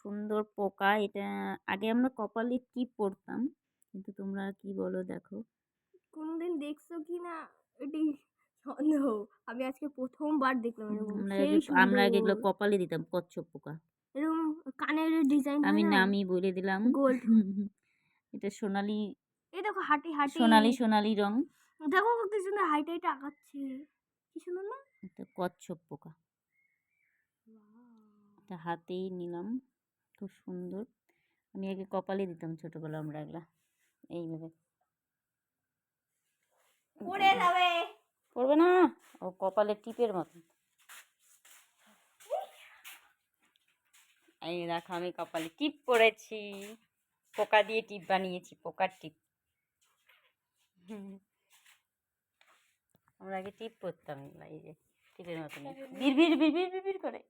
সুন্দর পোকা। এটা আগে আমরা কপালে টিপ পরতাম, কিন্তু তোমরা কি বলো দেখো। কোনোদিন দেখছো কি না এটি সন্দেহ। আমি আজকে প্রথমবার দেখলাম এরকম, আমরা সেই আগে আমরা আগে এগুলো সুন্দর। কপালে দিতাম, কচ্ছপ পোকা। এরকম কানের ডিজাইন আমি হয় না, নামই বলে দিলাম। গোল্ড। এটা সোনালি এই দেখো হাঁটি হাঁটি, সোনালি সোনালি রং। দেখো কি সুন্দর হাইটে হাইটে আঁকাচ্ছে, কি সুন্দর না। এটা কচ্ছপ পোকা। এটা হাতেই নিলাম, খুব সুন্দর। আমি আগে কপালে দিতাম ছোটবেলা আমরা এগুলা এইভাবে। পড়ে যাবে। পড়বে না, ও কপালে টিপের মতো। এই দেখো আমি কপালে টিপ পরেছি, পোকা দিয়ে টিপ বানিয়েছি, পোকার টিপ। আমরা আগে টিপ পরতাম, এই যে টিপের মতো বিড় বিড় বিড় বিড় বিড় করে।